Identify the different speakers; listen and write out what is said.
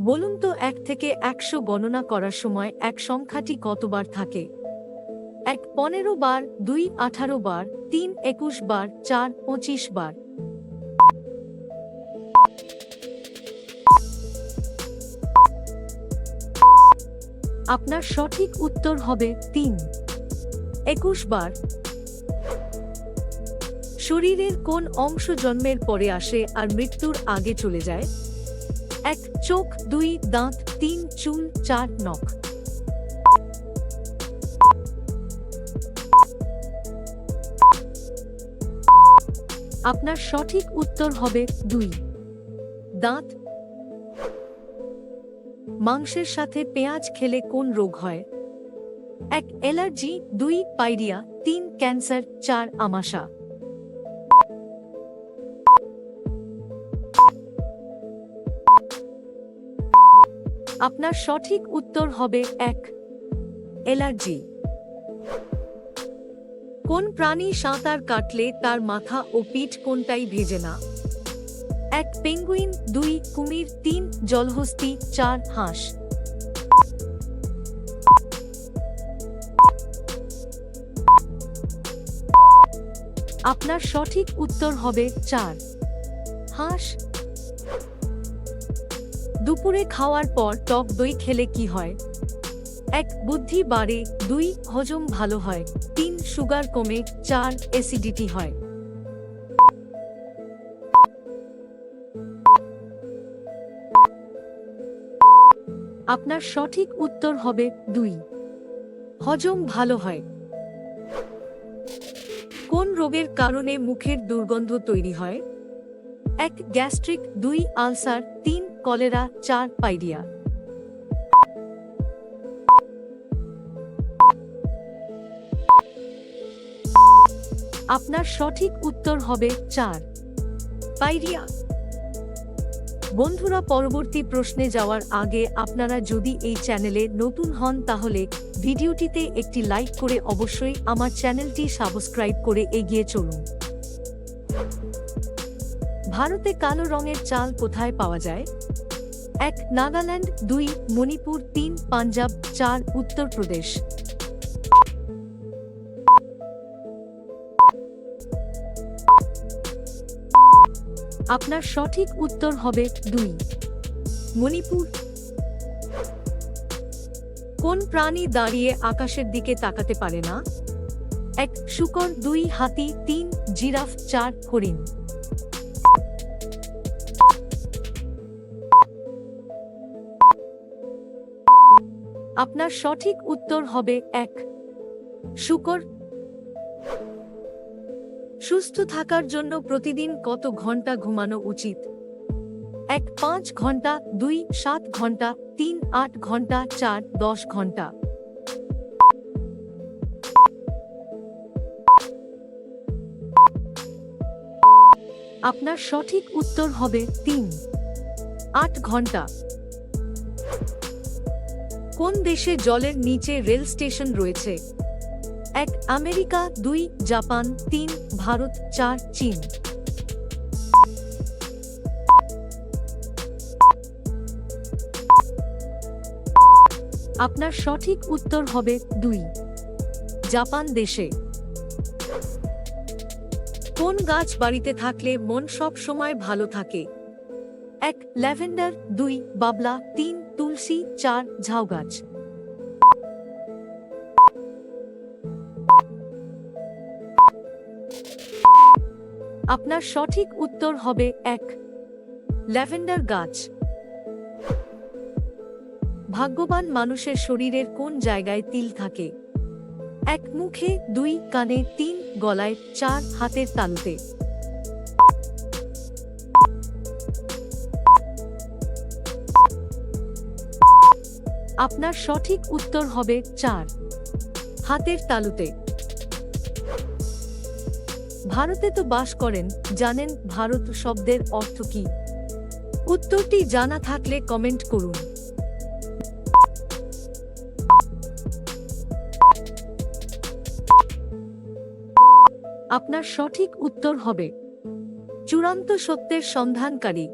Speaker 1: বলুন তো ১ থেকে ১০০ গণনা করার সময় এক সংখ্যাটি কতবার থাকে? ১ ১৫ বার, ২ ১৮ বার, ৩ ২১ বার, ৪ ২৫ বার। আপনার সঠিক উত্তর হবে ৩ ২১ বার। শরীরের কোন অংশ জন্মের পরে আসে আর মৃত্যুর আগে চলে যায়? ১ চোখ, ২ দাঁত, ৩ চুল, ৪ নখ। আপনার সঠিক উত্তর হবে ২ দাঁত। মাংসের সাথে পেঁয়াজ খেলে কোন রোগ হয়? ১ অ্যালার্জি, ২ পাইরিয়া, ৩ ক্যান্সার, ৪ আমাশা। আপনার সঠিক উত্তর হবে ১ অ্যালার্জি। কোন প্রাণী সাঁতার কাটলে তার মাথা ও পিঠ কোনটাই ভেজে না? ১ পেঙ্গুইন, ২ কুমির, ৩ জলহস্তী, ৪ হাঁস। আপনার সঠিক উত্তর হবে ৪ হাঁস। দুপুরে খাওয়ার পর টক দই খেলে কি হয়? ১ বুদ্ধি বাড়ে, ২ হজম ভালো হয়, ৩ সুগার কমে, ৪ অ্যাসিডিটি হয়। আপনার সঠিক উত্তর হবে ২ হজম ভালো হয়। কোন রোগের কারণে মুখের দুর্গন্ধ তৈরি হয়? ১ গ্যাস্ট্রিক, ২ আলসার, ৩ কলেরা, ৪ পাইরিয়া। আপনার সঠিক উত্তর হবে ৪ পাইরিয়া। বন্ধুরা, পরবর্তী প্রশ্নে যাওয়ার আগে আপনারা যদি এই চ্যানেলে নতুন হন তাহলে ভিডিওটিতে একটি লাইক করে অবশ্যই আমার চ্যানেলটি সাবস্ক্রাইব করে এগিয়ে চলুন। ভারতে কালো রঙের চাল কোথায় পাওয়া যায়? ১ নাগাল্যান্ড, ২ মণিপুর, ৩ পাঞ্জাব, ৪ উত্তরপ্রদেশ। আপনার সঠিক উত্তর হবে ২ মণিপুর। কোন প্রাণী দাঁড়িয়ে আকাশের দিকে তাকাতে পারে না? ১ শূকর, ২ হাতি, ৩ জিরাফ, ৪ হরিণ। আপনার সঠিক উত্তর হবে ১ শূকর। সুস্থ থাকার জন্য প্রতিদিন কত ঘন্টা ঘুমানো উচিত? ১ ৫ ঘন্টা, ২ ৭ ঘন্টা, ৩ ৮ ঘন্টা, ৪ ১০ ঘন্টা। আপনার সঠিক উত্তর হবে ৩ ৮ ঘন্টা। কোন দেশে জলের নিচে রেল স্টেশন রয়েছে? ১ আমেরিকা, ২ জাপান, ৩ ভারত, ৪ চীন। আপনার সঠিক উত্তর হবে ২ জাপান দেশে। কোন গাছ বাড়িতে থাকলে মন সব সময় ভালো থাকে? ১ ল্যাভেন্ডার, ২ বাবলা, ৩ তুলসী, ৪ ঝাউ গাছ। আপনার সঠিক উত্তর হবে ১ ল্যাভেন্ডার গাছ। ভাগ্যবান মানুষের শরীরের কোন জায়গায় তিল থাকে? ১ মুখে, ২ কানে, ৩ গলায়, ৪ হাতের তালুতে। আপনার সঠিক উত্তর হবে ৪ হাতের তালুতে। ভারতে তো বাস করেন, জানেন ভারত শব্দের অর্থ কি? উত্তরটি জানা থাকলে কমেন্ট করুন। আপনার সঠিক উত্তর হবে চূড়ান্ত সত্যের সন্ধানকারী।